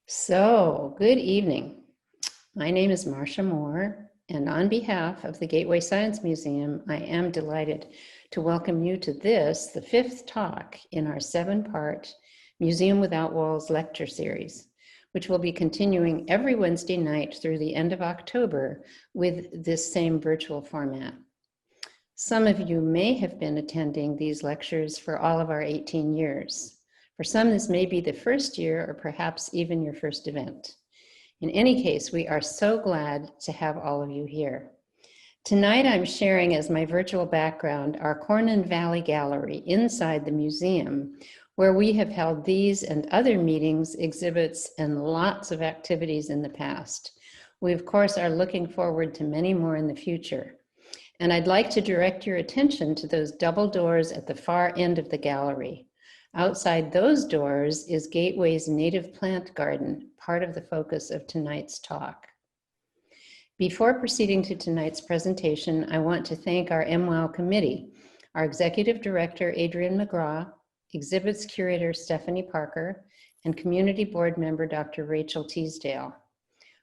So, good evening. My name is Marcia Moore, and on behalf of the Gateway Science Museum, I am delighted to welcome you to this, the fifth talk in our 7-part Museum Without Walls lecture series, which will be continuing every Wednesday night through the end of October with this same virtual format. Some of you may have been attending these lectures for all of our 18 years. For some, this may be the first year or perhaps even your first event. In any case, we are so glad to have all of you here. Tonight, I'm sharing as my virtual background our Cornan Valley Gallery inside the museum, where we have held these and other meetings, exhibits, and lots of activities in the past. We, of course, are looking forward to many more in the future. And I'd like to direct your attention to those double doors at the far end of the gallery. Outside those doors is Gateway's native plant garden, part of the focus of tonight's talk. Before proceeding to tonight's presentation, I want to thank our MWOW committee, our Executive Director, Adrienne McGraw, Exhibits Curator, Stephanie Parker, and Community Board Member, Dr. Rachel Teasdale.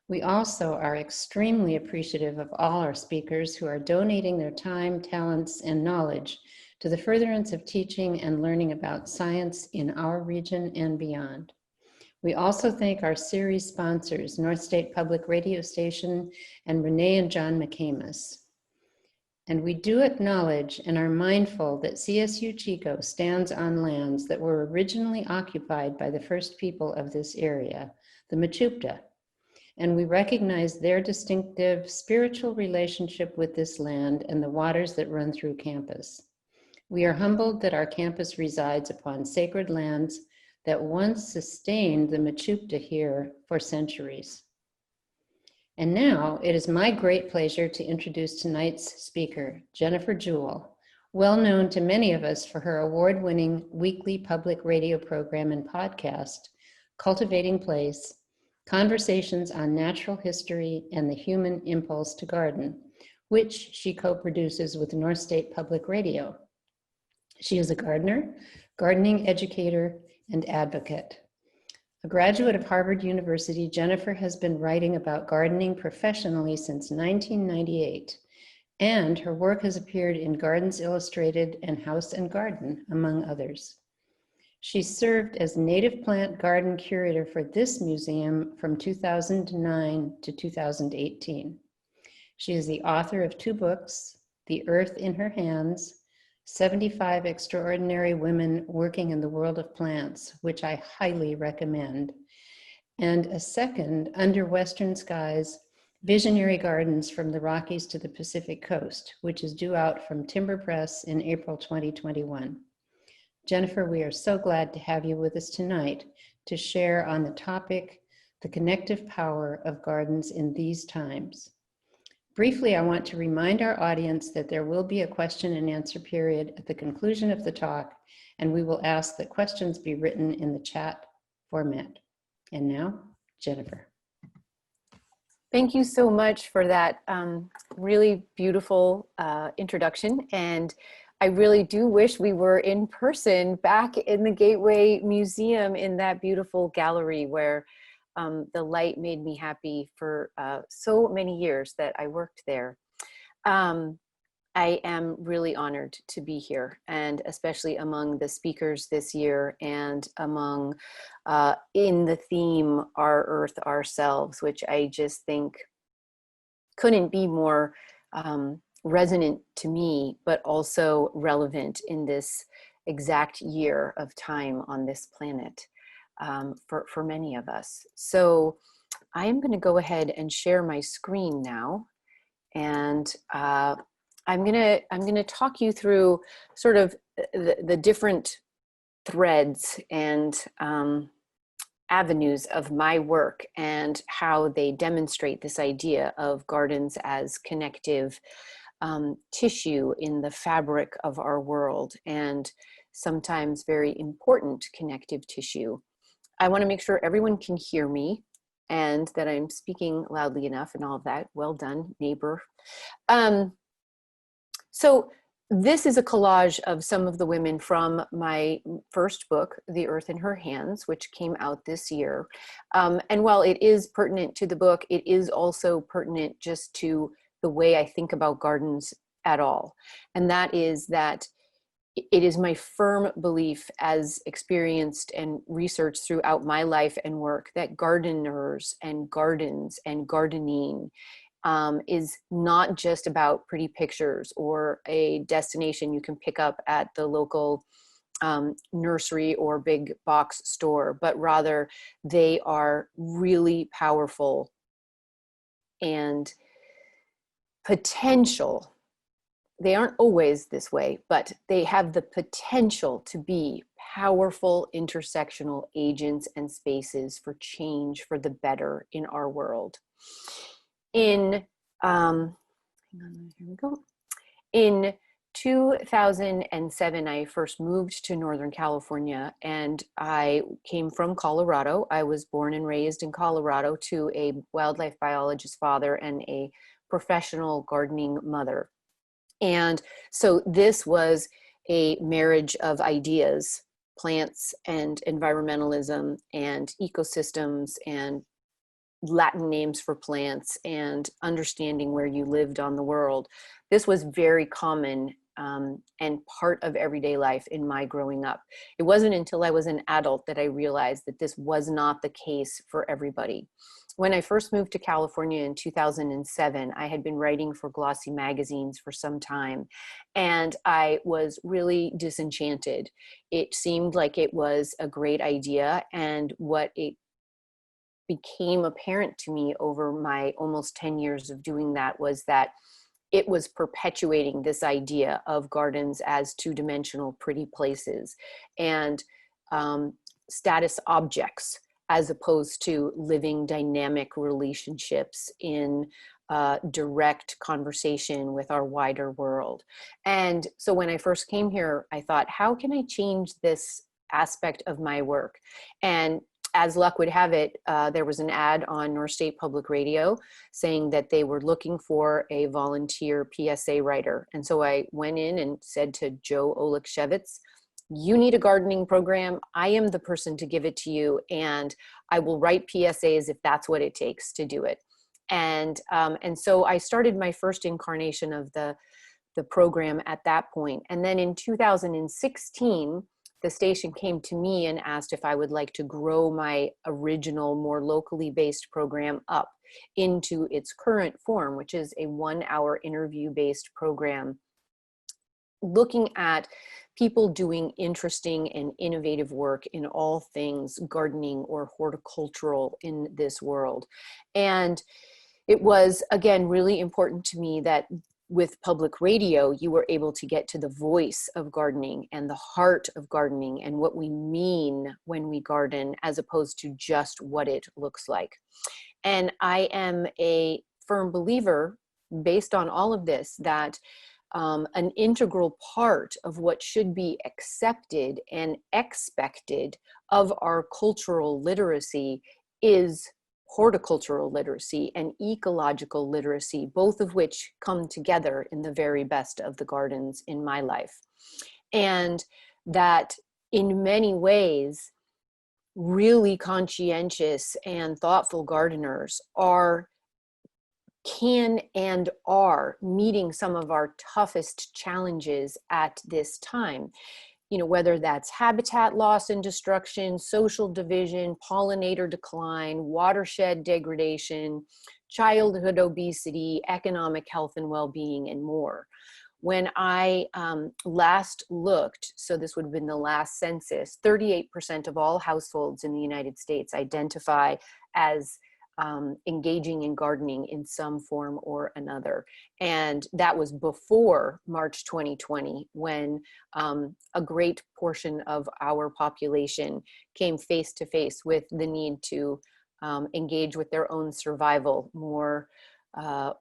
We also are extremely appreciative of all our speakers who are donating their time, talents, and knowledge to the furtherance of teaching and learning about science in our region and beyond. We also thank our series sponsors, North State Public Radio Station and Renee and John McCamus. And we do acknowledge and are mindful that CSU Chico stands on lands that were originally occupied by the first people of this area, the Mechoopda. And we recognize their distinctive spiritual relationship with this land and the waters that run through campus. We are humbled that our campus resides upon sacred lands that once sustained the Mechoopda here for centuries. And now it is my great pleasure to introduce tonight's speaker, Jennifer Jewell, well known to many of us for her award-winning weekly public radio program and podcast, Cultivating Place, Conversations on Natural History and the Human Impulse to Garden, which she co-produces with North State Public Radio. She is a gardener, gardening educator, and advocate. A graduate of Harvard University, Jennifer has been writing about gardening professionally since 1998, and her work has appeared in Gardens Illustrated and House and Garden, among others. She served as native plant garden curator for this museum from 2009 to 2018. She is the author of 2 books, The Earth in Her Hands, 75 Extraordinary Women Working in the World of Plants, which I highly recommend, and a second, Under Western Skies, Visionary Gardens from the Rockies to the Pacific Coast, which is due out from Timber Press in April 2021. Jennifer, we are so glad to have you with us tonight to share on the topic, the connective power of gardens in these times. Briefly, I want to remind our audience that there will be a question and answer period at the conclusion of the talk, and we will ask that questions be written in the chat format. And now, Jennifer. Thank you so much for that really beautiful introduction. And I really do wish we were in person back in the Gateway Museum in that beautiful gallery where the light made me happy for so many years that I worked there. I am really honored to be here, and especially among the speakers this year and among in the theme Our Earth, Ourselves, which I just think couldn't be more resonant to me, but also relevant in this exact year of time on this planet. For many of us. So I'm going to go ahead and share my screen now, and I'm going to talk you through sort of the different threads and avenues of my work and how they demonstrate this idea of gardens as connective tissue in the fabric of our world, and sometimes very important connective tissue. I want to make sure everyone can hear me and that I'm speaking loudly enough and all of that. Well done, neighbor. So this is a collage of some of the women from my first book, The Earth in Her Hands, which came out this year. And while it is pertinent to the book, it is also pertinent just to the way I think about gardens at all. And that is that it is my firm belief, as experienced and researched throughout my life and work, that gardeners and gardens and gardening is not just about pretty pictures or a destination you can pick up at the local nursery or big box store, but rather they are really powerful and potential. They aren't always this way, but they have the potential to be powerful intersectional agents and spaces for change for the better in our world. In hang on, here we go. In 2007, I first moved to Northern California, and I came from Colorado. I was born and raised in Colorado to a wildlife biologist father and a professional gardening mother. And so this was a marriage of ideas, plants and environmentalism and ecosystems and Latin names for plants and understanding where you lived on the world. This was very common and part of everyday life in my growing up. It wasn't until I was an adult that I realized that this was not the case for everybody. When I first moved to California in 2007, I had been writing for glossy magazines for some time, and I was really disenchanted. It seemed like it was a great idea, and what it became apparent to me over my almost 10 years of doing that was that it was perpetuating this idea of gardens as two-dimensional pretty places and status objects, as opposed to living dynamic relationships in direct conversation with our wider world. And so when I first came here, I thought, how can I change this aspect of my work? And as luck would have it, there was an ad on North State Public Radio saying that they were looking for a volunteer PSA writer. And so I went in and said to Joe Olekshevitz, you need a gardening program. I am the person to give it to you, and I will write PSAs if that's what it takes to do it. And so I started my first incarnation of the program at that point. And then in 2016, the station came to me and asked if I would like to grow my original, more locally based program up into its current form, which is a 1-hour interview-based program looking at people doing interesting and innovative work in all things gardening or horticultural in this world. And it was, again, really important to me that with public radio, you were able to get to the voice of gardening and the heart of gardening and what we mean when we garden, as opposed to just what it looks like. And I am a firm believer, based on all of this, that an integral part of what should be accepted and expected of our cultural literacy is horticultural literacy and ecological literacy, both of which come together in the very best of the gardens in my life. And that in many ways, really conscientious and thoughtful gardeners can and are meeting some of our toughest challenges at this time. You know, whether that's habitat loss and destruction, social division, pollinator decline, watershed degradation, childhood obesity, economic health and well-being, and more. When I last looked, so this would have been the last census, 38% of all households in the United States identify as engaging in gardening in some form or another. And that was before March 2020, when a great portion of our population came face to face with the need to engage with their own survival more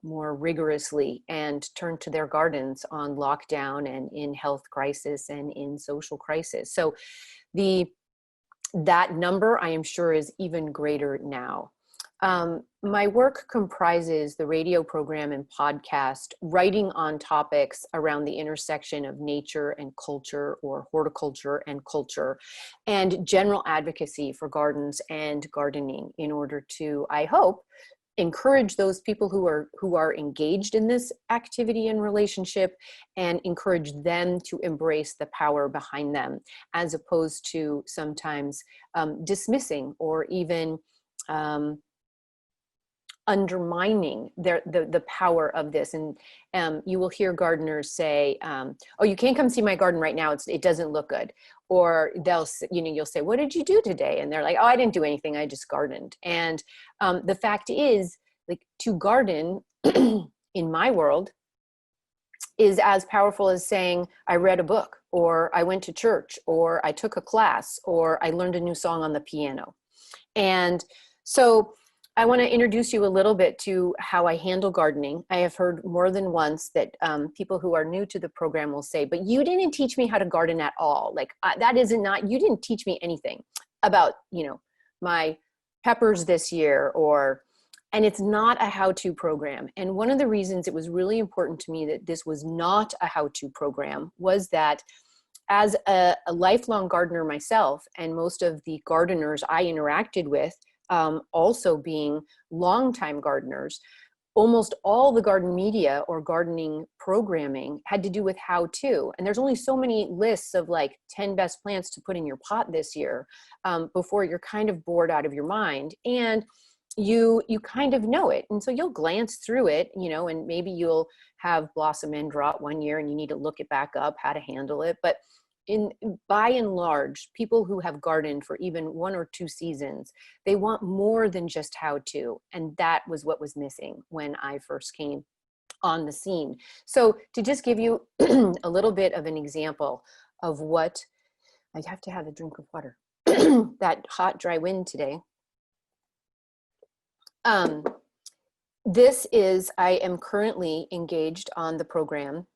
rigorously and turn to their gardens on lockdown and in health crisis and in social crisis. So that number, I am sure, is even greater now. My work comprises the radio program and podcast, writing on topics around the intersection of nature and culture, or horticulture and culture, and general advocacy for gardens and gardening, in order to, I hope, encourage those people who are engaged in this activity and relationship, and encourage them to embrace the power behind them, as opposed to sometimes dismissing or even undermining the power of this. And you will hear gardeners say, oh, you can't come see my garden right now, it doesn't look good. Or you'll say, what did you do today? And they're like, oh, I didn't do anything, I just gardened. And the fact is, like, to garden in my world is as powerful as saying, I read a book, or I went to church, or I took a class, or I learned a new song on the piano. And so I want to introduce you a little bit to how I handle gardening. I have heard more than once that people who are new to the program will say, but you didn't teach me how to garden at all. Like, you didn't teach me anything about, my peppers this year, and it's not a how-to program. And one of the reasons it was really important to me that this was not a how-to program was that, as a lifelong gardener myself, and most of the gardeners I interacted with also being longtime gardeners, almost all the garden media or gardening programming had to do with how to. And there's only so many lists of like 10 best plants to put in your pot this year before you're kind of bored out of your mind. And you kind of know it. And so you'll glance through it, and maybe you'll have blossom end rot one year and you need to look it back up, how to handle it. But by and large, people who have gardened for even 1 or 2 seasons, they want more than just how to. And that was what was missing when I first came on the scene. So to just give you a little bit of an example of what, I have to have a drink of water, that hot, dry wind today. I am currently engaged on the program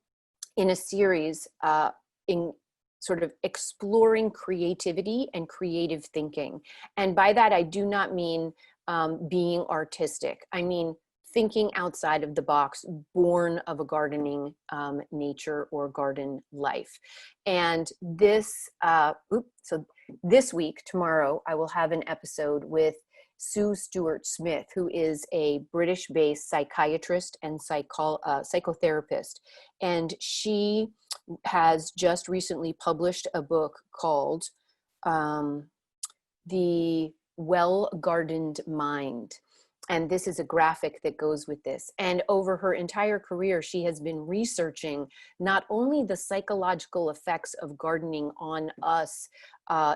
in a series in sort of exploring creativity and creative thinking. And by that, I do not mean being artistic. I mean thinking outside of the box, born of a gardening nature or garden life. And so this week, tomorrow, I will have an episode with Sue Stewart-Smith, who is a British-based psychiatrist and psychotherapist. And she has just recently published a book called The Well-Gardened Mind. And this is a graphic that goes with this. And over her entire career, she has been researching not only the psychological effects of gardening on us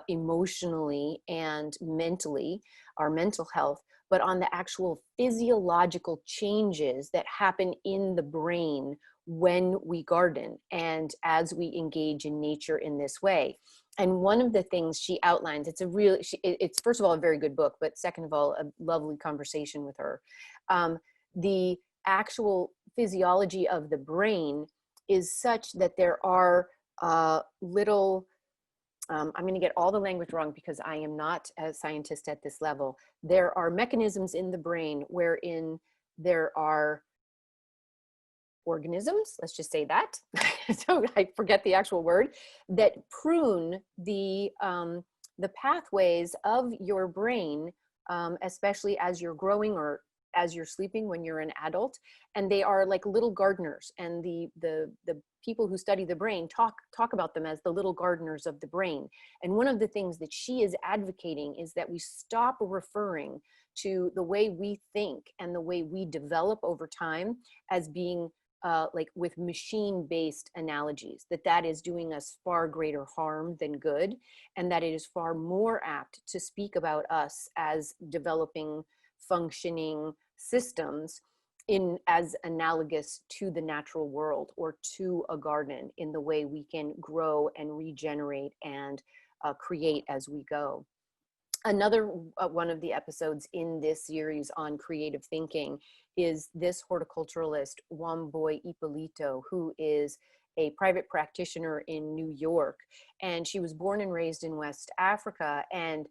emotionally and mentally, our mental health, but on the actual physiological changes that happen in the brain when we garden and as we engage in nature in this way. And one of the things she outlines, it's first of all a very good book, but second of all, a lovely conversation with her. The actual physiology of the brain is such that there are little, I'm going to get all the language wrong because I am not a scientist at this level. There are mechanisms in the brain wherein there are organisms, let's just say that, so I forget the actual word, that prune the pathways of your brain, especially as you're growing or as you're sleeping when you're an adult. And they are like little gardeners. And the people who study the brain talk about them as the little gardeners of the brain. And one of the things that she is advocating is that we stop referring to the way we think and the way we develop over time as being like with machine-based analogies, that is doing us far greater harm than good, and that it is far more apt to speak about us as developing, functioning systems as analogous to the natural world or to a garden in the way we can grow and regenerate and create as we go. Another one of the episodes in this series on creative thinking is this horticulturalist, Wambui Ippolito, who is a private practitioner in New York. And she was born and raised in West Africa. And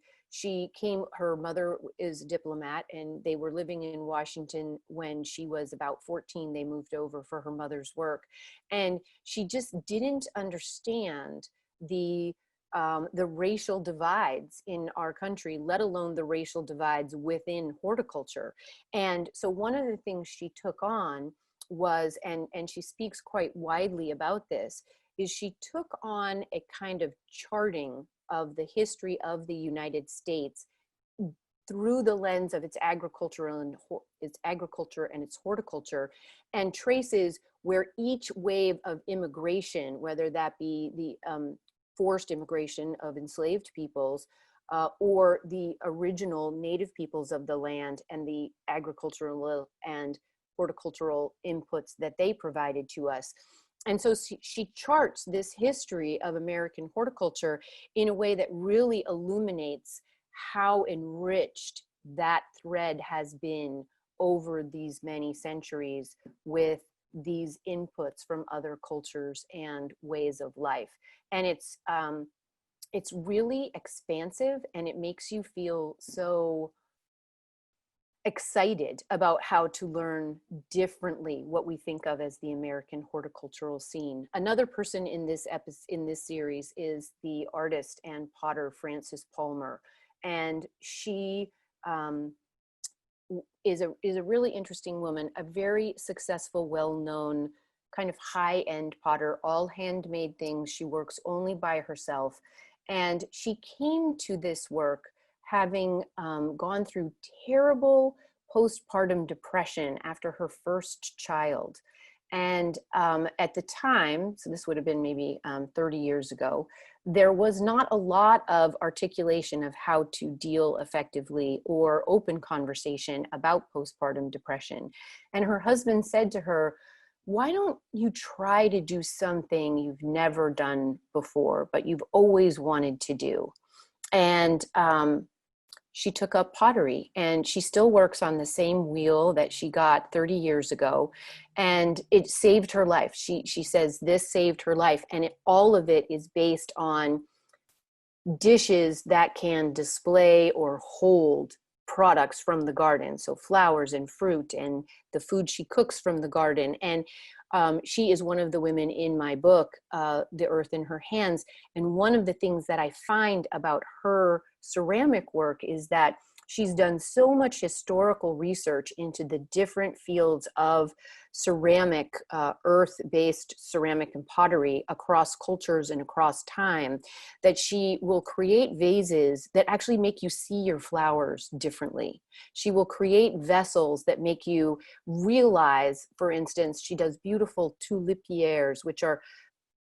her mother is a diplomat, and they were living in Washington when she was about 14. They moved over for her mother's work. And she just didn't understand the racial divides in our country, let alone the racial divides within horticulture. And so one of the things she took on was, and she speaks quite widely about this, is she took on a kind of charting of the history of the United States through the lens of its agriculture and its horticulture, and traces where each wave of immigration, whether that be the forced immigration of enslaved peoples, or the original native peoples of the land, and the agricultural and horticultural inputs that they provided to us. And so she charts this history of American horticulture in a way that really illuminates how enriched that thread has been over these many centuries with these inputs from other cultures and ways of life. And it's really expansive, and it makes you feel so excited about how to learn differently what we think of as the American horticultural scene. Another person in this series is the artist and potter Frances Palmer, and she is a really interesting woman, a very successful, well-known kind of high-end potter, all handmade things. She works only by herself, and she came to this work having gone through terrible postpartum depression after her first child. And at the time, so this would have been maybe 30 years ago, there was not a lot of articulation of how to deal effectively or open conversation about postpartum depression. And her husband said to her, "Why don't you try to do something you've never done before, but you've always wanted to do?" And she took up pottery, and she still works on the same wheel that she got 30 years ago, and it saved her life. She says this saved her life, and all of it is based on dishes that can display or hold products from the garden, so flowers and fruit and the food she cooks from the garden. And she is one of the women in my book, The Earth in Her Hands. And one of the things that I find about her ceramic work is that she's done so much historical research into the different fields of ceramic, earth-based ceramic and pottery across cultures and across time, that she will create vases that actually make you see your flowers differently. She will create vessels that make you realize, for instance, she does beautiful tulipières, which are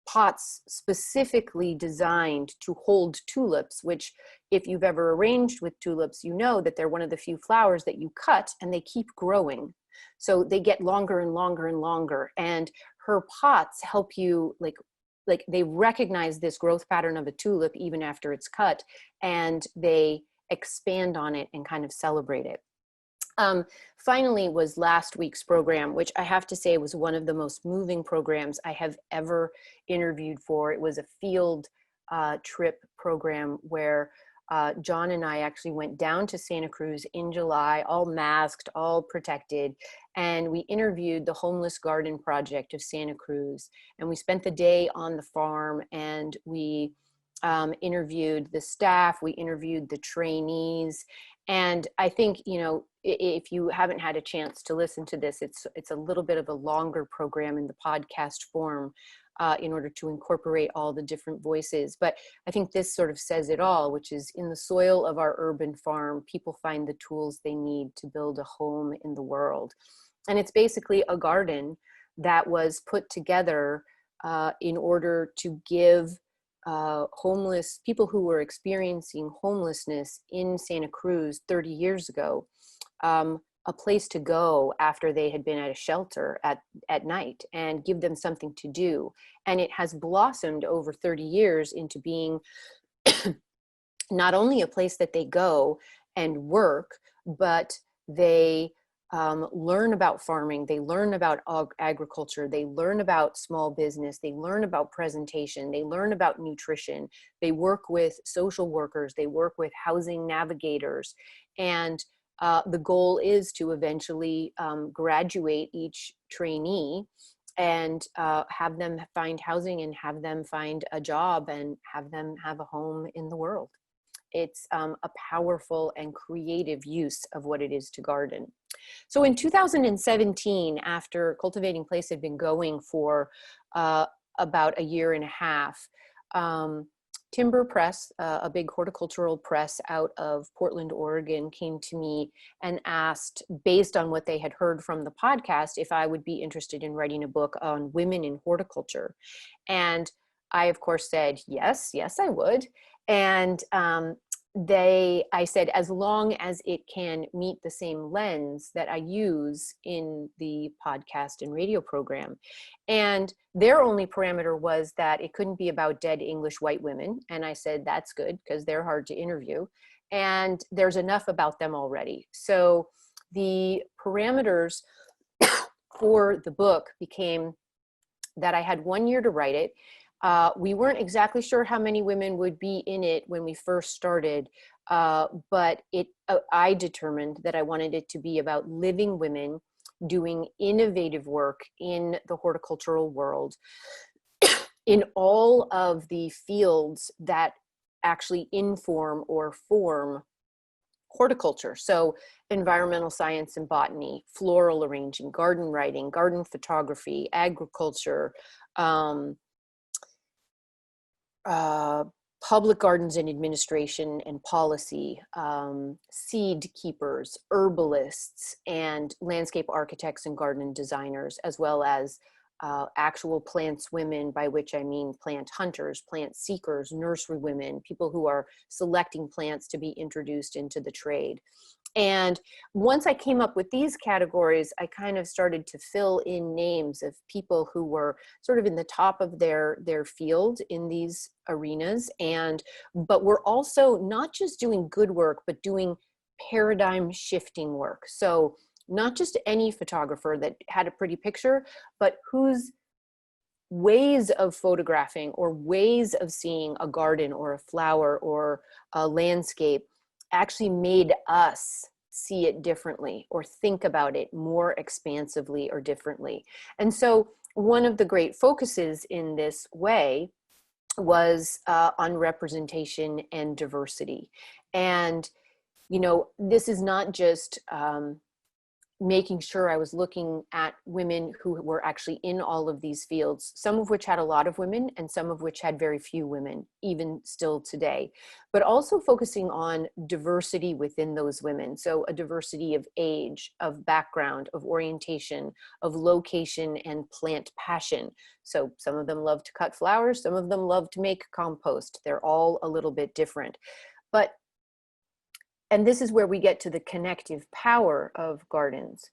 pots specifically designed to hold tulips, which if you've ever arranged with tulips, you know that they're one of the few flowers that you cut and they keep growing. So they get longer and longer and longer. And her pots help you, like they recognize this growth pattern of a tulip even after it's cut, and they expand on it and kind of celebrate it. Finally was last week's program, which I have to say was one of the most moving programs I have ever interviewed for. It was a field trip program where John and I actually went down to Santa Cruz in July, all masked, all protected, and we interviewed the Homeless Garden Project of Santa Cruz. And we spent the day on the farm, and we interviewed the staff, we interviewed the trainees. And I think, you know, if you haven't had a chance to listen to this, it's a little bit of a longer program in the podcast form in order to incorporate all the different voices. But I think this sort of says it all, which is in the soil of our urban farm, people find the tools they need to build a home in the world. And it's basically a garden that was put together in order to give homeless people who were experiencing homelessness in Santa Cruz 30 years ago, a place to go after they had been at a shelter at night, and give them something to do. And it has blossomed over 30 years into being not only a place that they go and work, but they learn about farming, they learn about agriculture, they learn about small business, they learn about presentation, they learn about nutrition, they work with social workers, they work with housing navigators. And the goal is to eventually graduate each trainee and have them find housing and have them find a job and have them have a home in the world. It's a powerful and creative use of what it is to garden. So in 2017, after Cultivating Place had been going for about a year and a half, Timber Press, a big horticultural press out of Portland, Oregon, came to me and asked, based on what they had heard from the podcast, if I would be interested in writing a book on women in horticulture. And I, of course, said, yes, I would. And I said, as long as it can meet the same lens that I use in the podcast and radio program. And their only parameter was that it couldn't be about dead English white women. And I said, that's good, because they're hard to interview. And there's enough about them already. So the parameters for the book became that I had 1 year to write it. We weren't exactly sure how many women would be in it when we first started, but I determined that I wanted it to be about living women doing innovative work in the horticultural world in all of the fields that actually inform or form horticulture. So environmental science and botany, floral arranging, garden writing, garden photography, agriculture, public gardens and administration and policy, seed keepers, herbalists, and landscape architects and garden designers, as well as actual plants women, by which I mean plant hunters, plant seekers, nursery women, people who are selecting plants to be introduced into the trade. And once I came up with these categories, I kind of started to fill in names of people who were sort of in the top of their field in these arenas. But we're also not just doing good work, but doing paradigm shifting work. So not just any photographer that had a pretty picture, but whose ways of photographing or ways of seeing a garden or a flower or a landscape actually made us see it differently or think about it more expansively or differently. And so one of the great focuses in this way was on representation and diversity. And, you know, this is not just making sure I was looking at women who were actually in all of these fields, some of which had a lot of women and some of which had very few women, even still today, but also focusing on diversity within those women. So a diversity of age, of background, of orientation, of location and plant passion. So some of them love to cut flowers, some of them love to make compost. They're all a little bit different. And this is where we get to the connective power of gardens.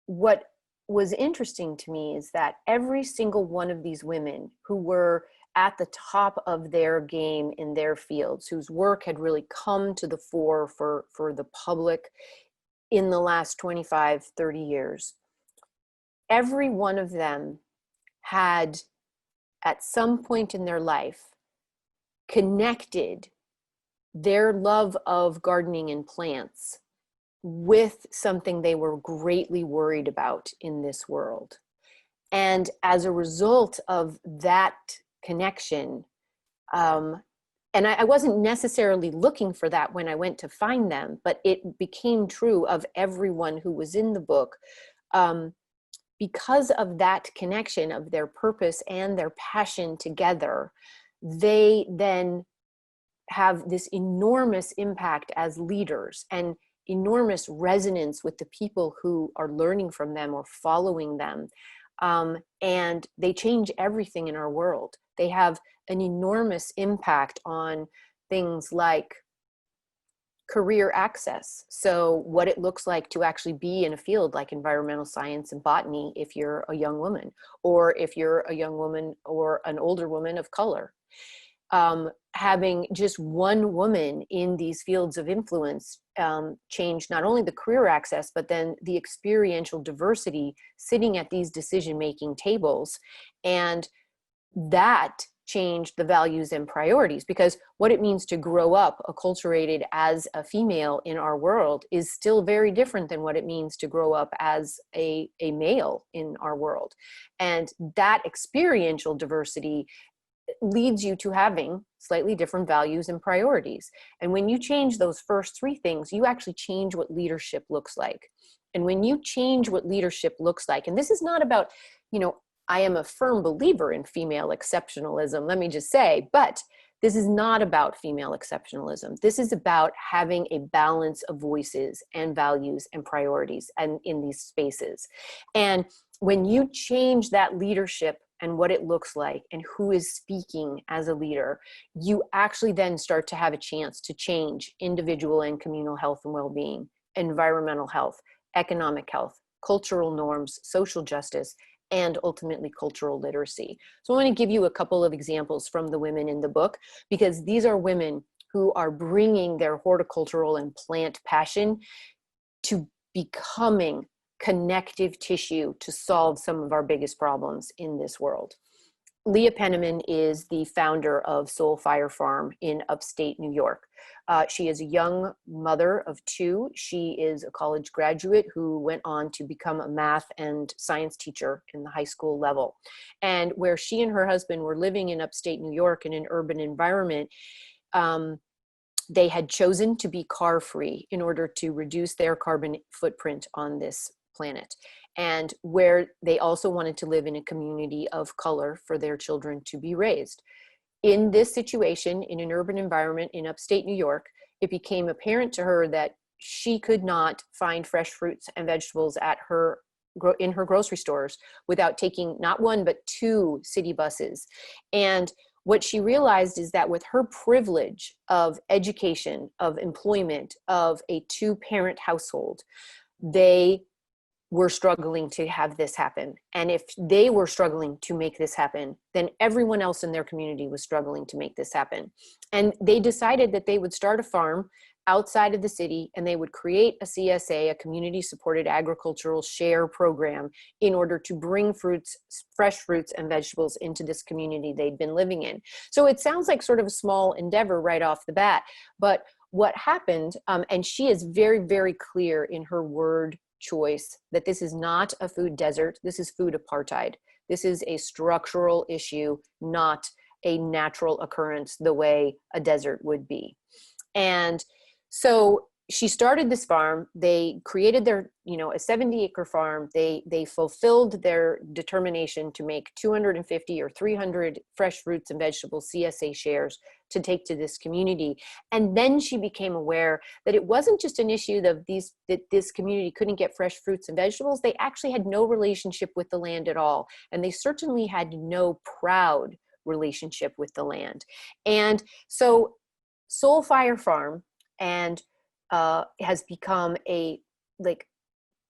What was interesting to me is that every single one of these women who were at the top of their game in their fields, whose work had really come to the fore for the public in the last 25, 30 years, every one of them had, at some point in their life, connected their love of gardening and plants with something they were greatly worried about in this world. And as a result of that connection, and I wasn't necessarily looking for that when I went to find them, but it became true of everyone who was in the book. Because of that connection of their purpose and their passion together, they then have this enormous impact as leaders and enormous resonance with the people who are learning from them or following them. And they change everything in our world. They have an enormous impact on things like career access. So what it looks like to actually be in a field like environmental science and botany if you're a young woman, or if you're a young woman or an older woman of color. having just one woman in these fields of influence change not only the career access, but then the experiential diversity sitting at these decision-making tables. And that changed the values and priorities, because what it means to grow up acculturated as a female in our world is still very different than what it means to grow up as a male in our world. And that experiential diversity leads you to having slightly different values and priorities. And when you change those first three things, you actually change what leadership looks like. And when you change what leadership looks like, and this is not about, I am a firm believer in female exceptionalism, let me just say, but this is not about female exceptionalism. This is about having a balance of voices and values and priorities and in these spaces. And when you change that leadership and what it looks like and who is speaking as a leader, you actually then start to have a chance to change individual and communal health and well-being, environmental health, economic health, cultural norms, social justice, and ultimately cultural literacy. So I want to give you a couple of examples from the women in the book, because these are women who are bringing their horticultural and plant passion to becoming connective tissue to solve some of our biggest problems in this world. Leah Penniman is the founder of Soul Fire Farm in upstate New York. She is a young mother of two. She is a college graduate who went on to become a math and science teacher in the high school level. And where she and her husband were living in upstate New York in an urban environment, they had chosen to be car-free in order to reduce their carbon footprint on this planet, and where they also wanted to live in a community of color for their children to be raised. In this situation, in an urban environment in upstate New York, it became apparent to her that she could not find fresh fruits and vegetables in her grocery stores without taking not one, but two city buses. And what she realized is that with her privilege of education, of employment, of a two-parent household, they were struggling to have this happen. And if they were struggling to make this happen, then everyone else in their community was struggling to make this happen. And they decided that they would start a farm outside of the city, and they would create a CSA, a community supported agricultural share program, in order to bring fresh fruits and vegetables into this community they'd been living in. So it sounds like sort of a small endeavor right off the bat, but what happened, and she is very, very clear in her word choice that this is not a food desert, this is food apartheid. This is a structural issue, not a natural occurrence the way a desert would be. And so she started this farm. They created their, a 70-acre farm. They fulfilled their determination to make 250 or 300 fresh fruits and vegetables CSA shares to take to this community. And then she became aware that it wasn't just an issue that this community couldn't get fresh fruits and vegetables. They actually had no relationship with the land at all. And they certainly had no proud relationship with the land. And so Soul Fire Farm has become a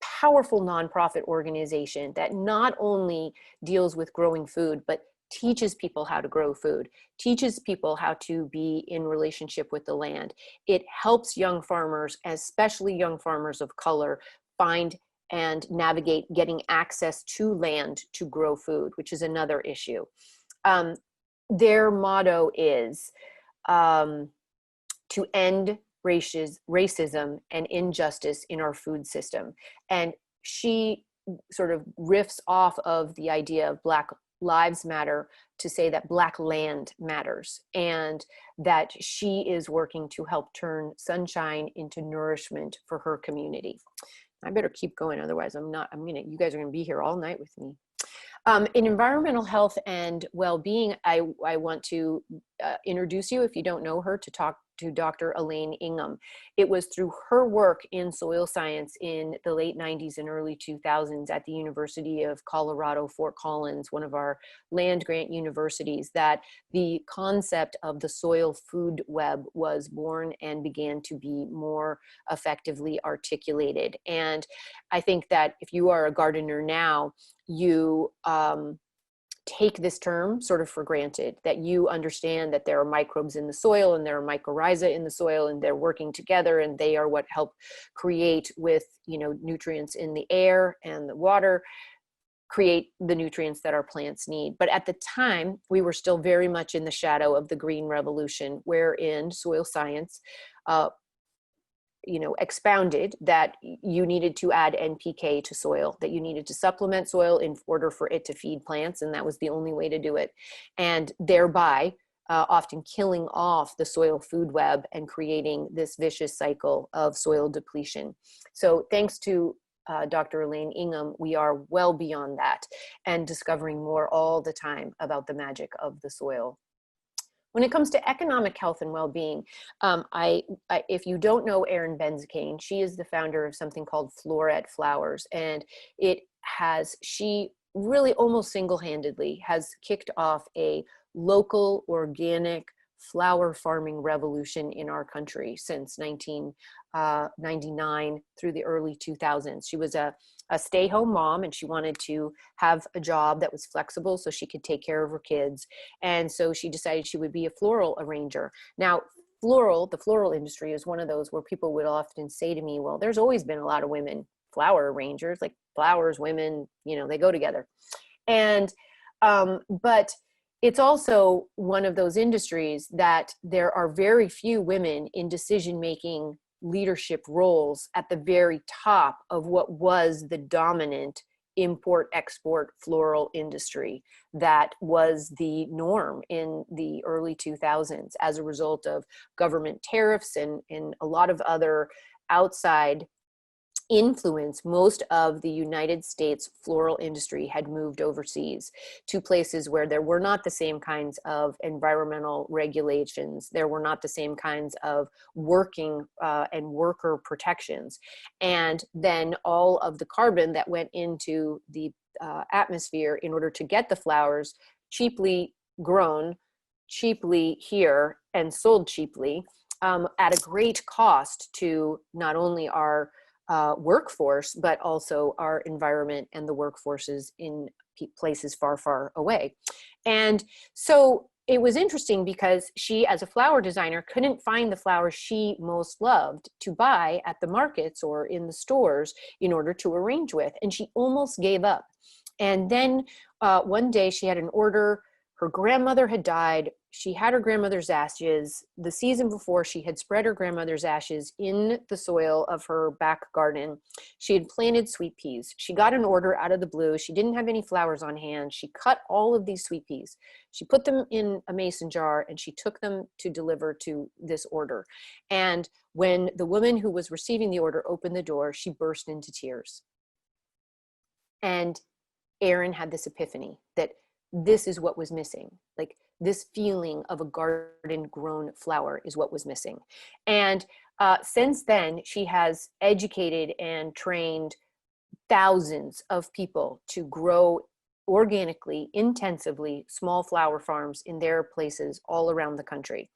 powerful nonprofit organization that not only deals with growing food, but teaches people how to grow food, teaches people how to be in relationship with the land. It helps young farmers, especially young farmers of color, find and navigate getting access to land to grow food, which is another issue. Their motto is to end racism and injustice in our food system. And she sort of riffs off of the idea of Black Lives Matter to say that Black land matters, and that she is working to help turn sunshine into nourishment for her community. I better keep going, otherwise you guys are gonna be here all night with me. In environmental health and well-being, I want to introduce you, if you don't know her, to talk to Dr. Elaine Ingham. It was through her work in soil science in the late 90s and early 2000s at the University of Colorado, Fort Collins, one of our land grant universities, that the concept of the soil food web was born and began to be more effectively articulated. And I think that if you are a gardener now, you take this term sort of for granted, that you understand that there are microbes in the soil and there are mycorrhiza in the soil and they're working together and they are what help create with, you know, nutrients in the air and the water, create the nutrients that our plants need. But at the time, we were still very much in the shadow of the Green Revolution, wherein soil science, you know, expounded that you needed to add NPK to soil, that you needed to supplement soil in order for it to feed plants, and that was the only way to do it. And thereby, often killing off the soil food web and creating this vicious cycle of soil depletion. So thanks to Dr. Elaine Ingham, we are well beyond that and discovering more all the time about the magic of the soil. When it comes to economic health and well-being, if you don't know Erin Benzakein, she is the founder of something called Floret Flowers, and she really almost single-handedly has kicked off a local organic flower farming revolution in our country since 1999 through the early 2000s. She was a stay-home mom, and she wanted to have a job that was flexible so she could take care of her kids. And so she decided she would be a floral arranger. Now, the floral industry is one of those where people would often say to me, well, there's always been a lot of women flower arrangers, like flowers, women, you know, they go together. And, but it's also one of those industries that there are very few women in decision-making leadership roles at the very top of what was the dominant import-export floral industry that was the norm in the early 2000s as a result of government tariffs and a lot of other outside influence. Most of the United States floral industry had moved overseas to places where there were not the same kinds of environmental regulations. There were not the same kinds of working and worker protections. And then all of the carbon that went into the atmosphere in order to get the flowers cheaply grown, cheaply here, and sold cheaply at a great cost to not only our workforce, but also our environment and the workforces in places far, far away. And so it was interesting because she, as a flower designer, couldn't find the flowers she most loved to buy at the markets or in the stores in order to arrange with. And she almost gave up. And then one day she had an order. Her grandmother had died. She had her grandmother's ashes. The season before, she had spread her grandmother's ashes in the soil of her back garden. She had planted sweet peas. She got an order out of the blue. She didn't have any flowers on hand. She cut all of these sweet peas. She put them in a mason jar and she took them to deliver to this order. And when the woman who was receiving the order opened the door, she burst into tears. And Erin had this epiphany that this is what was missing. Like, this feeling of a garden grown flower is what was missing. And since then, she has educated and trained thousands of people to grow organically, intensively, small flower farms in their places all around the country.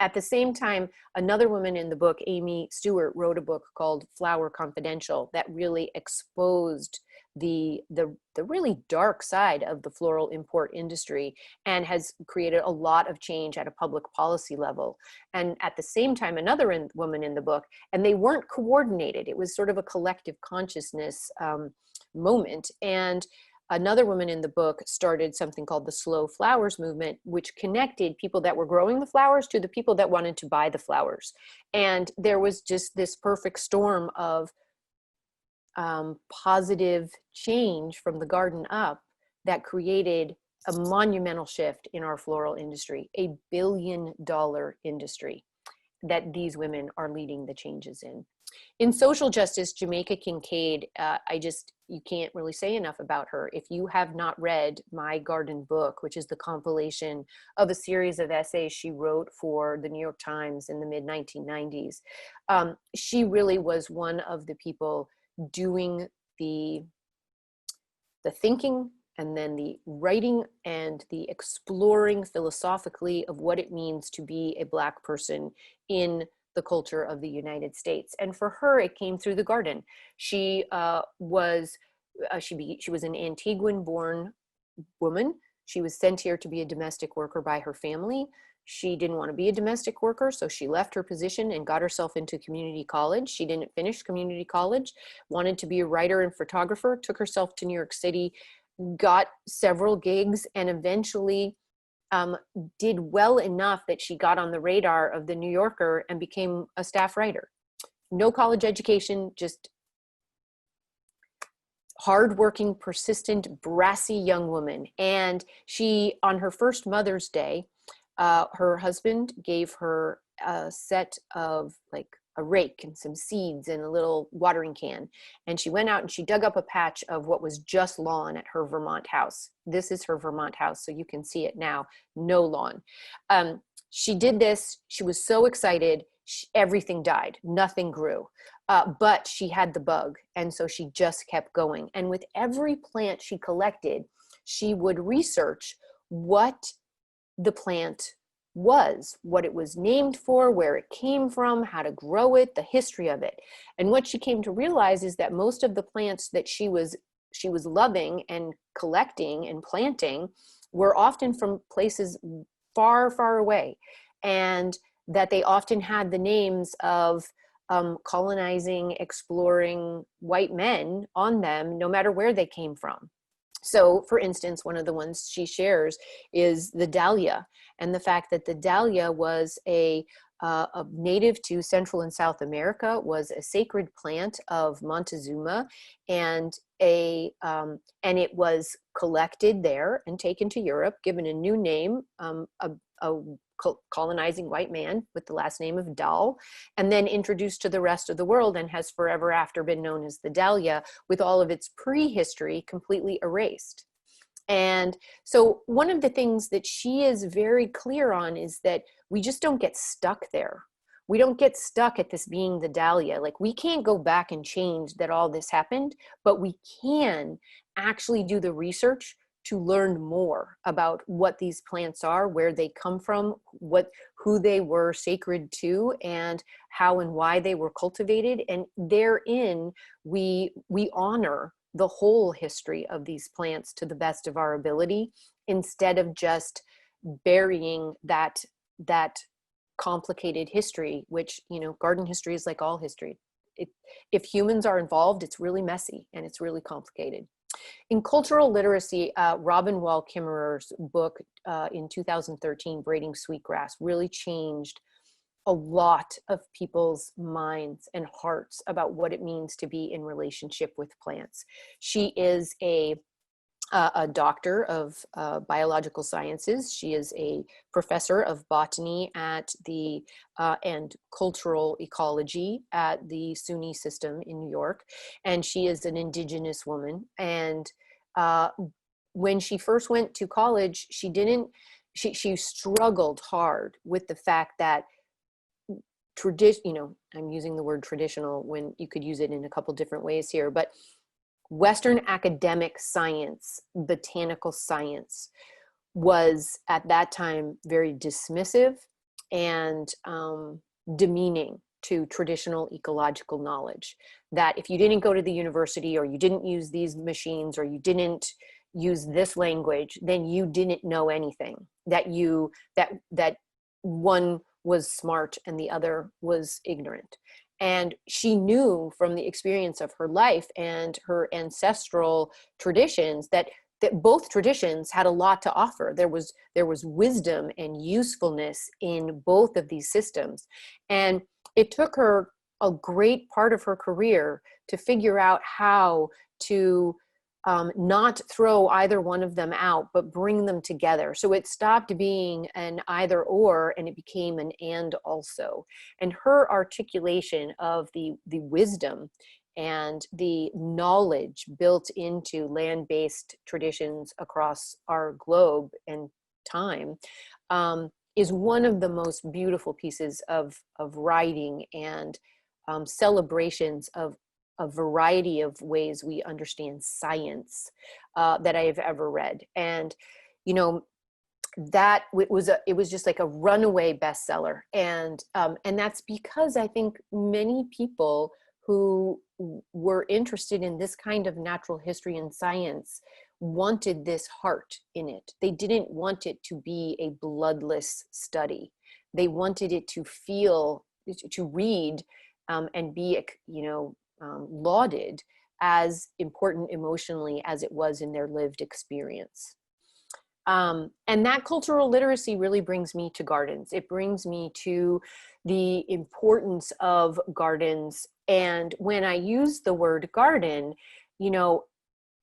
At the same time, another woman in the book, Amy Stewart, wrote a book called Flower Confidential that really exposed the really dark side of the floral import industry and has created a lot of change at a public policy level. And at the same time, another woman in the book, and they weren't coordinated. It was sort of a collective consciousness moment. And another woman in the book started something called the Slow Flowers movement, which connected people that were growing the flowers to the people that wanted to buy the flowers. And there was just this perfect storm of positive change from the garden up that created a monumental shift in our floral industry, $1 billion industry that these women are leading the changes in. In social justice, Jamaica Kincaid, you can't really say enough about her. If you have not read My Garden Book, which is the compilation of a series of essays she wrote for the New York Times in the mid-1990s, she really was one of the people doing the thinking and then the writing and the exploring philosophically of what it means to be a Black person in the culture of the United States. And for her, it came through the garden. She was an Antiguan-born woman. She was sent here to be a domestic worker by her family. She didn't want to be a domestic worker, so she left her position and got herself into community college. She didn't finish community college, wanted to be a writer and photographer, took herself to New York City, got several gigs, and eventually did well enough that she got on the radar of the New Yorker and became a staff writer. No college education, just hardworking, persistent, brassy young woman. And she, on her first Mother's Day, her husband gave her a set of like a rake and some seeds and a little watering can. And she went out and she dug up a patch of what was just lawn at her Vermont house. This is her Vermont house, so you can see it now, no lawn. She did this, she was so excited, everything died, nothing grew. But she had the bug, and so she just kept going. And with every plant she collected, she would research what the plant was, what it was named for, where it came from, how to grow it, the history of it. And what she came to realize is that most of the plants that she was loving and collecting and planting were often from places far, far away, and that they often had the names of colonizing, exploring white men on them, no matter where they came from. So, for instance, one of the ones she shares is the dahlia, and the fact that the dahlia was a native to Central and South America, was a sacred plant of Montezuma, and it was collected there and taken to Europe, given a new name, a colonizing white man with the last name of Dahl, and then introduced to the rest of the world, and has forever after been known as the dahlia, with all of its prehistory completely erased. And so one of the things that she is very clear on is that we just don't get stuck there. We don't get stuck at this being the dahlia. Like, we can't go back and change that all this happened, but we can actually do the research to learn more about what these plants are, where they come from, who they were sacred to, and how and why they were cultivated. And therein, we honor the whole history of these plants to the best of our ability, instead of just burying that complicated history, which, garden history is like all history. If humans are involved, it's really messy and it's really complicated. In cultural literacy, Robin Wall Kimmerer's book in 2013, Braiding Sweetgrass, really changed a lot of people's minds and hearts about what it means to be in relationship with plants. She is a doctor of biological sciences. She is a professor of botany at the and cultural ecology at the SUNY system in New York, and she is an Indigenous woman. And when she first went to college, she struggled hard with the fact that I'm using the word traditional when you could use it in a couple different ways here, but Western academic science, botanical science, was at that time very dismissive and demeaning to traditional ecological knowledge. That if you didn't go to the university, or you didn't use these machines, or you didn't use this language, then you didn't know anything. That one was smart and the other was ignorant. And she knew from the experience of her life and her ancestral traditions that both traditions had a lot to offer. There was wisdom and usefulness in both of these systems. And it took her a great part of her career to figure out how to not throw either one of them out, but bring them together. So it stopped being an either or, and it became an and also. And her articulation of the wisdom and the knowledge built into land-based traditions across our globe and time is one of the most beautiful pieces of writing and celebrations of a variety of ways we understand science that I have ever read. And, that it was just like a runaway bestseller. And that's because I think many people who were interested in this kind of natural history and science wanted this heart in it. They didn't want it to be a bloodless study. They wanted it to feel, to read, and be, lauded as important emotionally as it was in their lived experience. And that cultural literacy really brings me to gardens. It brings me to the importance of gardens. And when I use the word garden,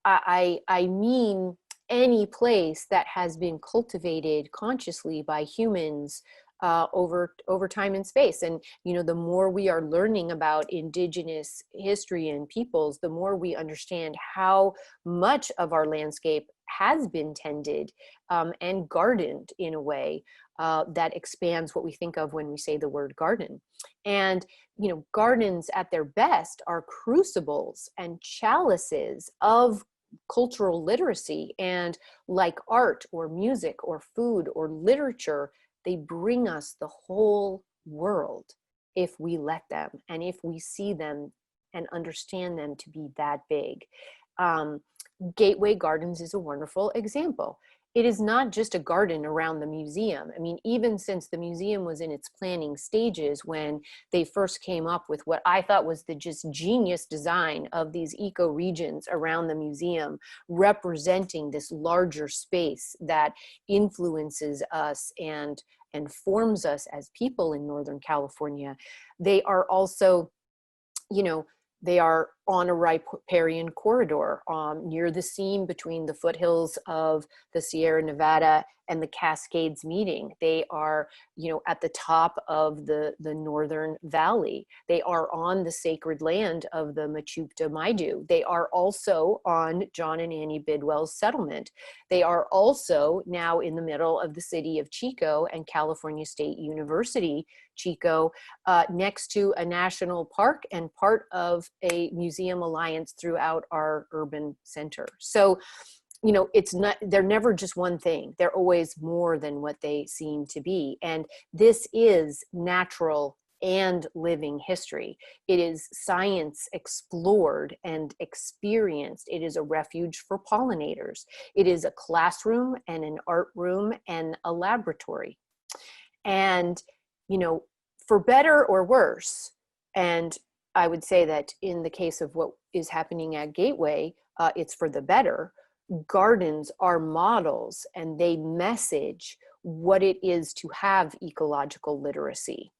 I mean any place that has been cultivated consciously by humans over time and space. And the more we are learning about indigenous history and peoples, the more we understand how much of our landscape has been tended and gardened in a way that expands what we think of when we say the word garden. And gardens at their best are crucibles and chalices of cultural literacy, and like art or music or food or literature, they bring us the whole world if we let them, and if we see them and understand them to be that big. Gateway Gardens is a wonderful example. It is not just a garden around the museum. I mean, even since the museum was in its planning stages, when they first came up with what I thought was the just genius design of these eco-regions around the museum, representing this larger space that influences us and forms us as people in Northern California, they are also, they are on a riparian corridor near the seam between the foothills of the Sierra Nevada and the Cascades meeting. They are, at the top of the Northern Valley. They are on the sacred land of the Mechoopda Maidu. They are also on John and Annie Bidwell's settlement. They are also now in the middle of the city of Chico and California State University, Chico, next to a national park and part of a museum alliance throughout our urban center. So, it's not, they're never just one thing. They're always more than what they seem to be. And this is natural and living history. It is science explored and experienced. It is a refuge for pollinators. It is a classroom and an art room and a laboratory. And, for better or worse, and I would say that in the case of what is happening at Gateway, it's for the better. Gardens are models, and they message what it is to have ecological literacy.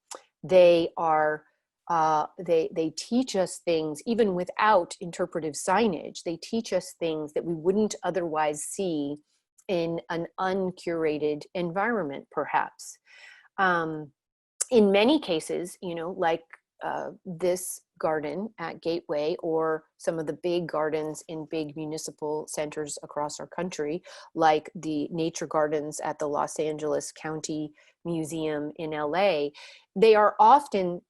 They are they teach us things even without interpretive signage. They teach us things that we wouldn't otherwise see in an uncurated environment, perhaps. In many cases, like this garden at Gateway, or some of the big gardens in big municipal centers across our country, like the nature gardens at the Los Angeles County Museum in LA, they are often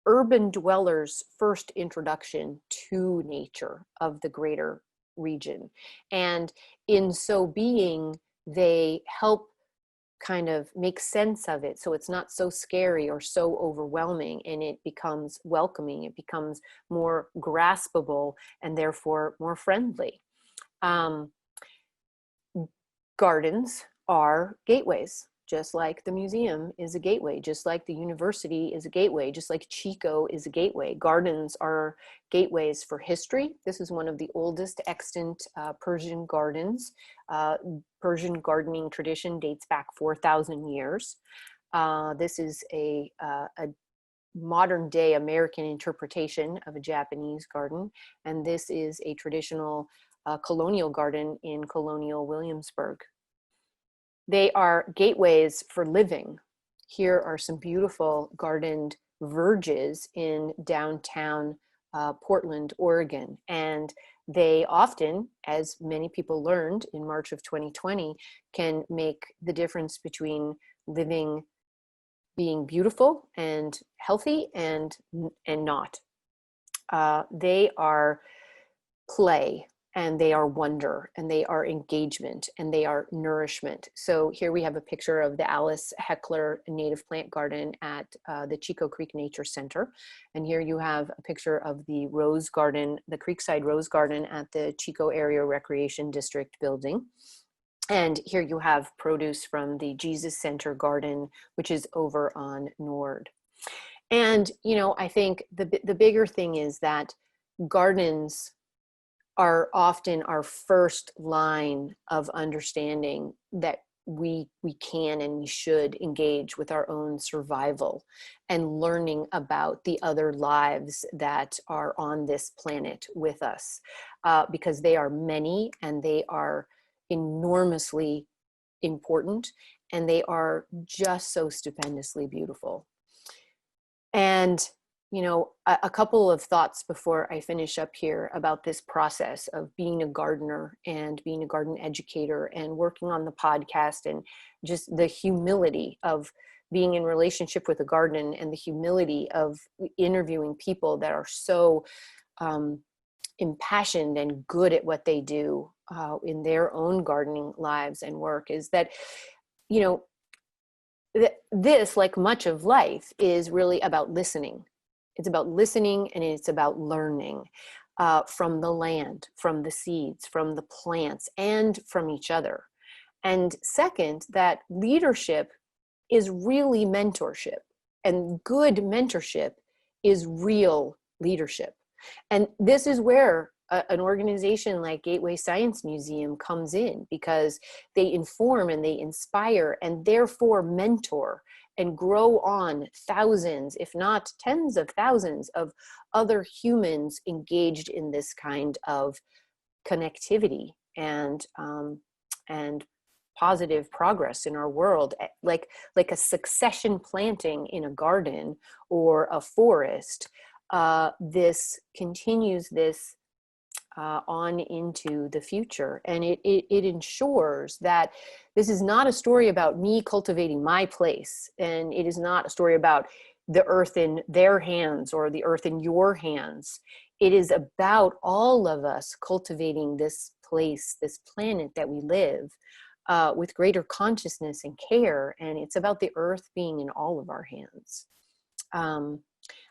urban dwellers' first introduction to nature of the greater region. And in so being, they help kind of make sense of it, so it's not so scary or so overwhelming, and it becomes welcoming, it becomes more graspable, and therefore more friendly. Gardens are gateways, just like the museum is a gateway, just like the university is a gateway, just like Chico is a gateway. Gardens are gateways for history. This is one of the oldest extant Persian gardens. Persian gardening tradition dates back 4,000 years. This is a modern day American interpretation of a Japanese garden, and this is a traditional colonial garden in colonial Williamsburg. They are gateways for living. Here are some beautiful gardened verges in downtown Portland, Oregon. And they often, as many people learned in March of 2020, can make the difference between living, being beautiful and healthy, and not. They are play. and they are wonder, and they are engagement, and they are nourishment. So here we have a picture of the Alice Heckler Native Plant Garden at the Chico Creek Nature Center. And here you have a picture of the Rose Garden, the Creekside Rose Garden at the Chico Area Recreation District building. And here you have produce from the Jesus Center Garden, which is over on Nord. And, you know, I think the bigger thing is that gardens are often our first line of understanding that we can and we should engage with our own survival and learning about the other lives that are on this planet with us, because they are many and they are enormously important and they are just so stupendously beautiful. And you know, a couple of thoughts before I finish up here about this process of being a gardener and being a garden educator and working on the podcast, and just the humility of being in relationship with a garden and the humility of interviewing people that are so impassioned and good at what they do in their own gardening lives and work, is that, you know, this, like much of life, is really about listening. It's about listening and it's about learning from the land, from the seeds, from the plants, and from each other. And second, that leadership is really mentorship, and good mentorship is real leadership. And this is where an organization like Gateway Science Museum comes in, because they inform and they inspire and therefore mentor and grow on thousands, if not tens of thousands, of other humans engaged in this kind of connectivity and positive progress in our world, like a succession planting in a garden or a forest. This continues this on into the future. And it ensures that this is not a story about me cultivating my place. And it is not a story about the earth in their hands or the earth in your hands. It is about all of us cultivating this place, this planet that we live with greater consciousness and care. And it's about the earth being in all of our hands.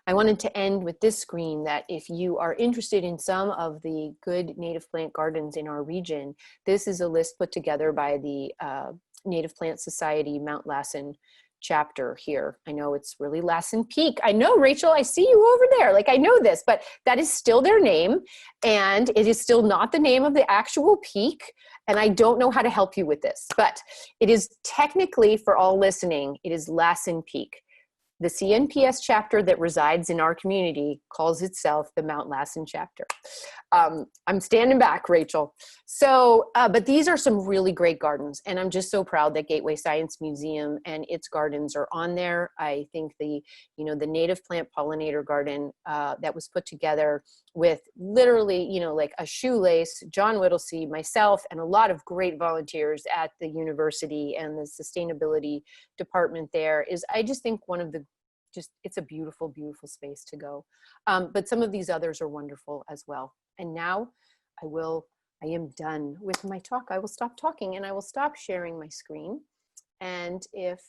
I wanted to end with this screen, that if you are interested in some of the good native plant gardens in our region, this is a list put together by the Native Plant Society Mount Lassen chapter here. I know it's really Lassen Peak. I know, Rachel, I see you over there. Like, I know this, but that is still their name, and it is still not the name of the actual peak. And I don't know how to help you with this, but it is technically, for all listening, it is Lassen Peak. The CNPS chapter that resides in our community calls itself the Mount Lassen chapter. I'm standing back, Rachel. So, but these are some really great gardens, and I'm just so proud that Gateway Science Museum and its gardens are on there. I think the native plant pollinator garden that was put together with literally, like a shoelace, John Whittlesey, myself, and a lot of great volunteers at the university and the sustainability department there, is, I just think, one of the it's a beautiful, beautiful space to go. But some of these others are wonderful as well. And now I am done with my talk. I will stop talking and I will stop sharing my screen. And if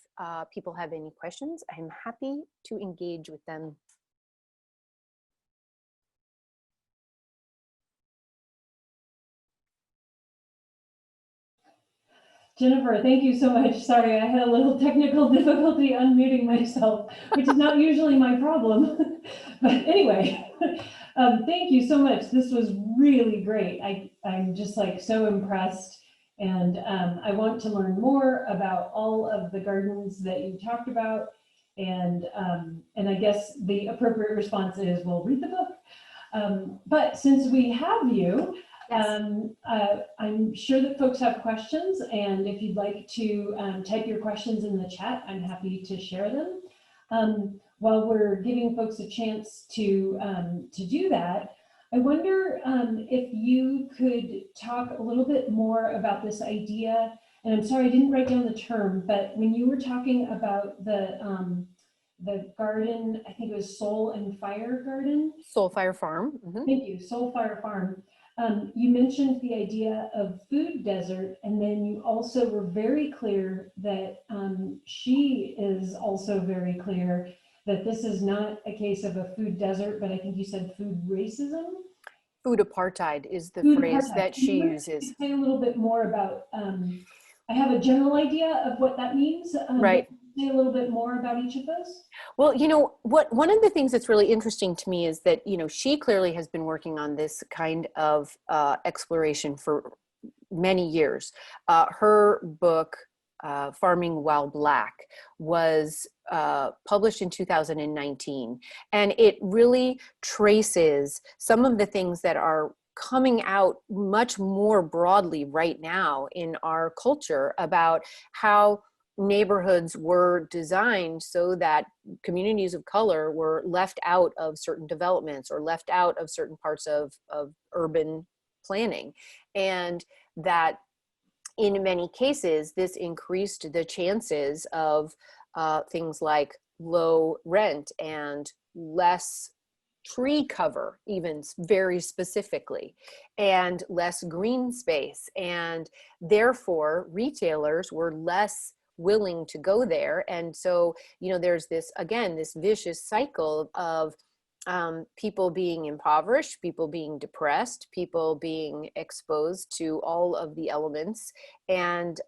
people have any questions, I'm happy to engage with them. Jennifer, thank you so much. Sorry, I had a little technical difficulty unmuting myself, which is not usually my problem. But anyway, thank you so much. This was really great. I'm just like so impressed. And I want to learn more about all of the gardens that you talked about. And I guess the appropriate response is, we'll read the book. But since we have you, yes. I'm sure that folks have questions, and if you'd like to type your questions in the chat, I'm happy to share them. While we're giving folks a chance to do that, I wonder if you could talk a little bit more about this idea, and I'm sorry I didn't write down the term, but when you were talking about the garden, I think it was Soul and Fire Garden? Soul Fire Farm. Mm-hmm. Thank you, Soul Fire Farm. You mentioned the idea of food desert, and then you also were very clear that she is also very clear that this is not a case of a food desert, but I think you said food racism. Food apartheid is the Food phrase apartheid. that Can she you uses. say a little bit more about, I have a general idea of what that means, Right. but say a little bit more about each of those? Well, you know, one of the things that's really interesting to me is that, you know, she clearly has been working on this kind of exploration for many years. Her book, Farming While Black, was published in 2019, and it really traces some of the things that are coming out much more broadly right now in our culture about how neighborhoods were designed so that communities of color were left out of certain developments or left out of certain parts of urban planning. And that in many cases, this increased the chances of things like low rent and less tree cover, even very specifically, and less green space. And therefore, retailers were less willing to go there. And so, you know, there's this, again, this vicious cycle of people being impoverished, people being depressed, people being exposed to all of the elements, and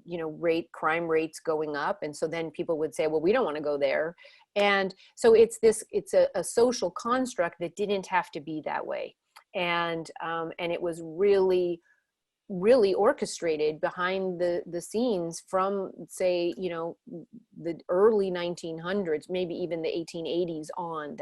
you know, crime rates going up. And so then people would say, well, we don't want to go there. And so it's a social construct that didn't have to be that way. And it was really orchestrated behind the scenes from, say, you know, the early 1900s, maybe even the 1880s on,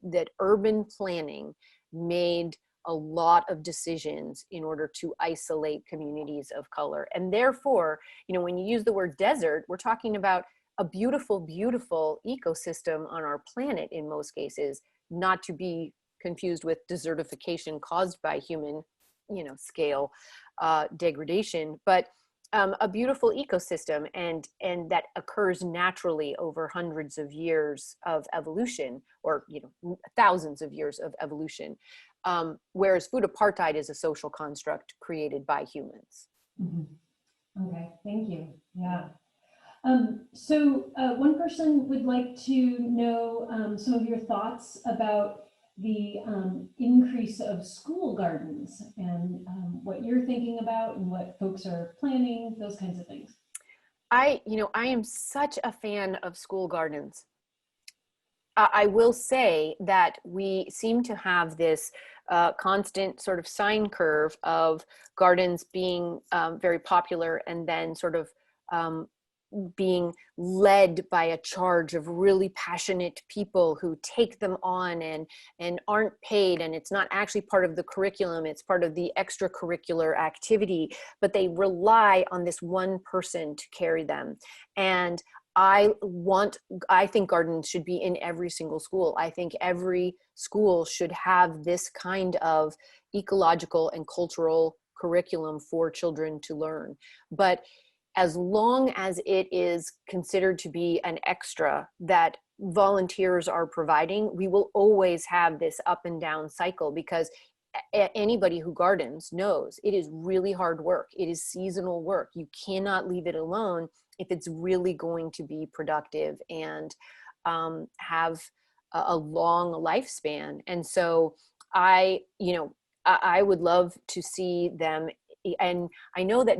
that urban planning made a lot of decisions in order to isolate communities of color. And therefore, you know, when you use the word desert, we're talking about a beautiful, beautiful ecosystem on our planet in most cases, not to be confused with desertification caused by human, you know, scale degradation, but a beautiful ecosystem, and that occurs naturally over hundreds of years of evolution, or, you know, thousands of years of evolution, whereas food apartheid is a social construct created by humans. Mm-hmm. Okay, thank you. Yeah. So one person would like to know some of your thoughts about the increase of school gardens, and what you're thinking about and what folks are planning, those kinds of things. I am such a fan of school gardens. I will say that we seem to have this constant sort of sine curve of gardens being very popular, and then sort of being led by a charge of really passionate people who take them on and aren't paid, and it's not actually part of the curriculum, it's part of the extracurricular activity, but they rely on this one person to carry them. And I think gardens should be in every single school. I think every school should have this kind of ecological and cultural curriculum for children to learn. But as long as it is considered to be an extra that volunteers are providing, we will always have this up and down cycle, because anybody who gardens knows it is really hard work. It is seasonal work. You cannot leave it alone if it's really going to be productive and have a long lifespan. And so I would love to see them. And I know that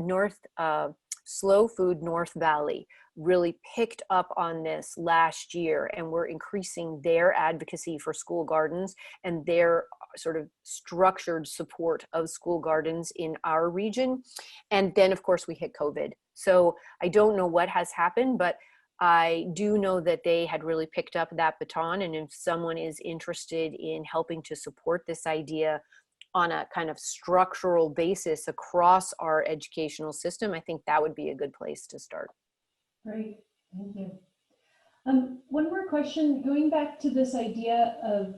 Slow Food North Valley really picked up on this last year, and we're increasing their advocacy for school gardens and their sort of structured support of school gardens in our region. And then, of course, we hit COVID. So I don't know what has happened, but I do know that they had really picked up that baton. And if someone is interested in helping to support this idea on a kind of structural basis across our educational system, I think that would be a good place to start. Great, thank you. One more question, going back to this idea of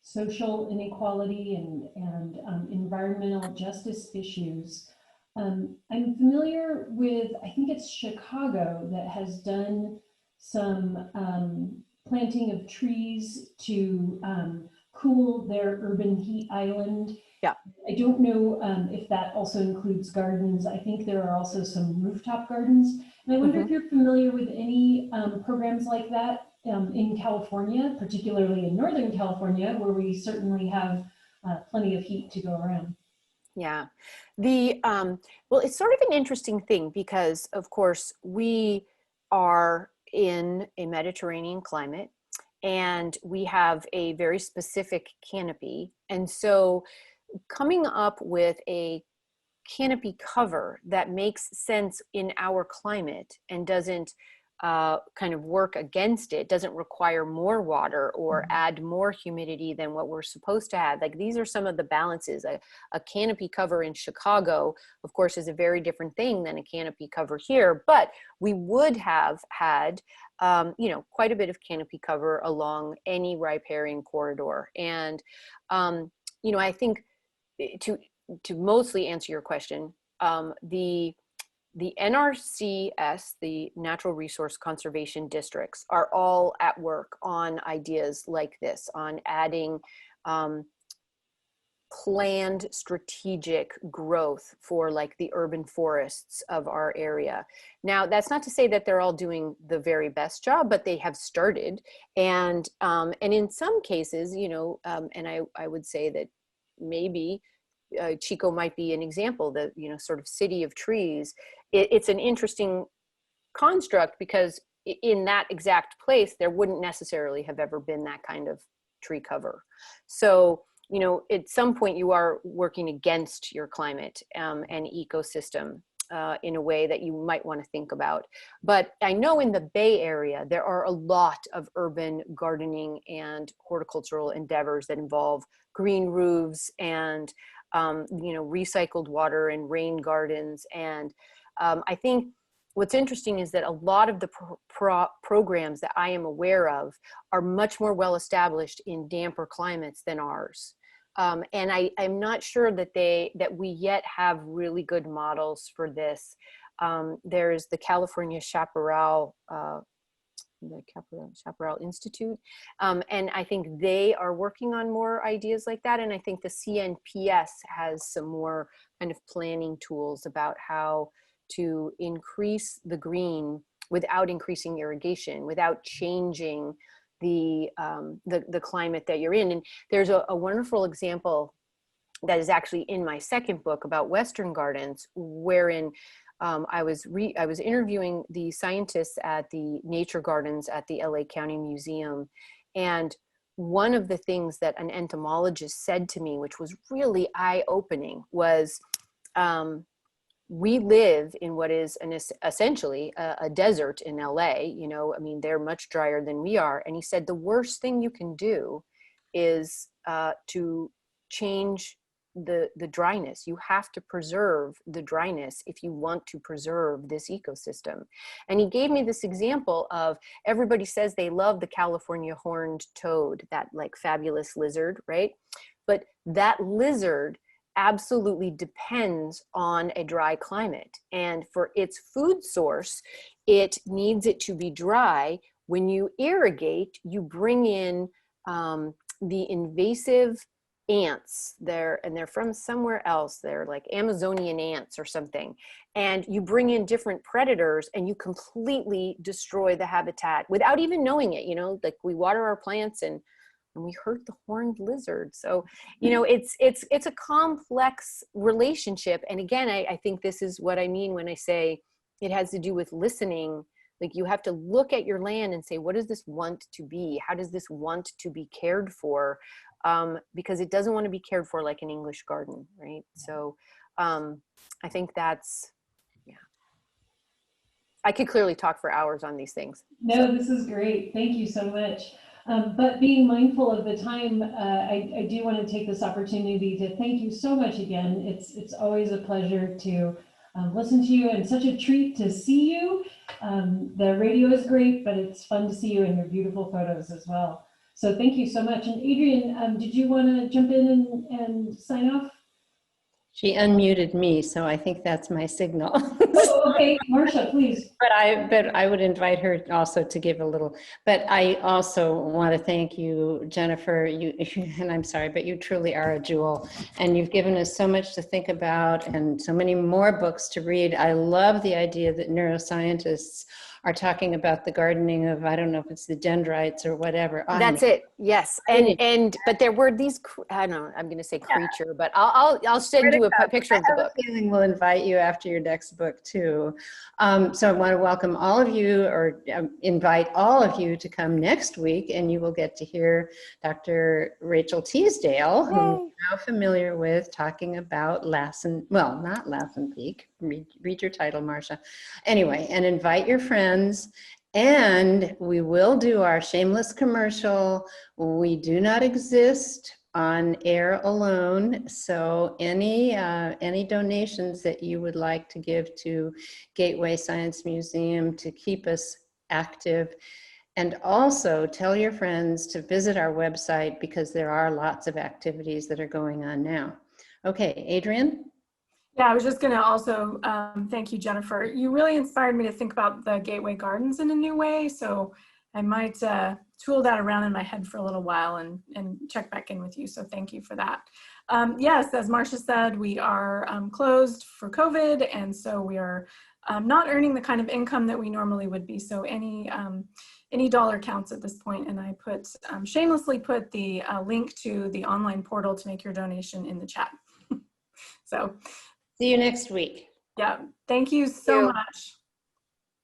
social inequality and environmental justice issues. I'm familiar with, I think it's Chicago, that has done some planting of trees to cool their urban heat island. Yeah. I don't know if that also includes gardens. I think there are also some rooftop gardens. And I wonder if you're familiar with any programs like that in California, particularly in Northern California, where we certainly have plenty of heat to go around. Yeah. Well, it's sort of an interesting thing because, of course, we are in a Mediterranean climate and we have a very specific canopy. And so coming up with a canopy cover that makes sense in our climate and doesn't kind of work against it, doesn't require more water or add more humidity than what we're supposed to have. Like, these are some of the balances. A canopy cover in Chicago, of course, is a very different thing than a canopy cover here, but we would have had quite a bit of canopy cover along any riparian corridor. And I think to mostly answer your question, the NRCS, the Natural Resource Conservation Districts, are all at work on ideas like this, on adding planned strategic growth for like the urban forests of our area. Now, that's not to say that they're all doing the very best job, but they have started. And in some cases, and I would say that maybe Chico might be an example, that, sort of city of trees. It's an interesting construct because in that exact place, there wouldn't necessarily have ever been that kind of tree cover. So, at some point you are working against your climate and ecosystem in a way that you might want to think about. But I know in the Bay Area, there are a lot of urban gardening and horticultural endeavors that involve green roofs and recycled water and rain gardens. And I think what's interesting is that a lot of the programs that I am aware of are much more well established in damper climates than ours. And I'm not sure that we yet have really good models for this. There's the California Chaparral Institute. And I think they are working on more ideas like that. And I think the CNPS has some more kind of planning tools about how to increase the green without increasing irrigation, without changing the climate that you're in. And there's a wonderful example that is actually in my second book about Western gardens, wherein I was interviewing the scientists at the nature gardens at the LA County Museum. And one of the things that an entomologist said to me, which was really eye-opening, was we live in what is essentially a desert in LA. They're much drier than we are. And he said, the worst thing you can do is to change the dryness. You have to preserve the dryness if you want to preserve this ecosystem. And he gave me this example of, everybody says they love the California horned toad, that like fabulous lizard, right? But that lizard absolutely depends on a dry climate. And for its food source, it needs it to be dry. When you irrigate, you bring in the invasive ants there, and they're from somewhere else. They're like Amazonian ants or something. And you bring in different predators and you completely destroy the habitat without even knowing it. Like we water our plants and we hurt the horned lizard. So, it's a complex relationship. And again, I think this is what I mean when I say it has to do with listening. Like, you have to look at your land and say, what does this want to be? How does this want to be cared for? Because it doesn't want to be cared for like an English garden, right? So I think that's, yeah. I could clearly talk for hours on these things. No, this is great. Thank you so much. But being mindful of the time, I do want to take this opportunity to thank you so much again. It's always a pleasure to listen to you, and such a treat to see you. The radio is great, but it's fun to see you and your beautiful photos as well. So thank you so much. And Adrian, did you want to jump in and sign off? She unmuted me, so I think that's my signal. Oh, okay, Marcia, please. But I would invite her also to give a little, but I also want to thank you, Jennifer, and I'm sorry, but you truly are a jewel, and you've given us so much to think about and so many more books to read. I love the idea that neuroscientists are talking about the gardening of, I don't know if it's the dendrites or whatever. That's it. Yes. But there were these, I don't know, I'm going to say creature, but I'll send you a picture of the book. I have a feeling we'll invite you after your next book too. So I want to welcome all of you, or invite all of you to come next week, and you will get to hear Dr. Rachel Teasdale, who you're now familiar with, talking about Lassen, well, not Lassen Peak. Read your title, Marcia. Anyway, and invite your friends. And we will do our shameless commercial. We do not exist on air alone, so any donations that you would like to give to Gateway Science Museum to keep us active, and also tell your friends to visit our website, because there are lots of activities that are going on now. Okay, Adrienne? Yeah, I was just going to also thank you, Jennifer. You really inspired me to think about the Gateway Gardens in a new way. So I might tool that around in my head for a little while and check back in with you. So thank you for that. Yes, as Marcia said, we are closed for COVID. And so we are not earning the kind of income that we normally would be. So any dollar counts at this point. And I shamelessly put the link to the online portal to make your donation in the chat. So. See you next week. Yeah, thank you so much.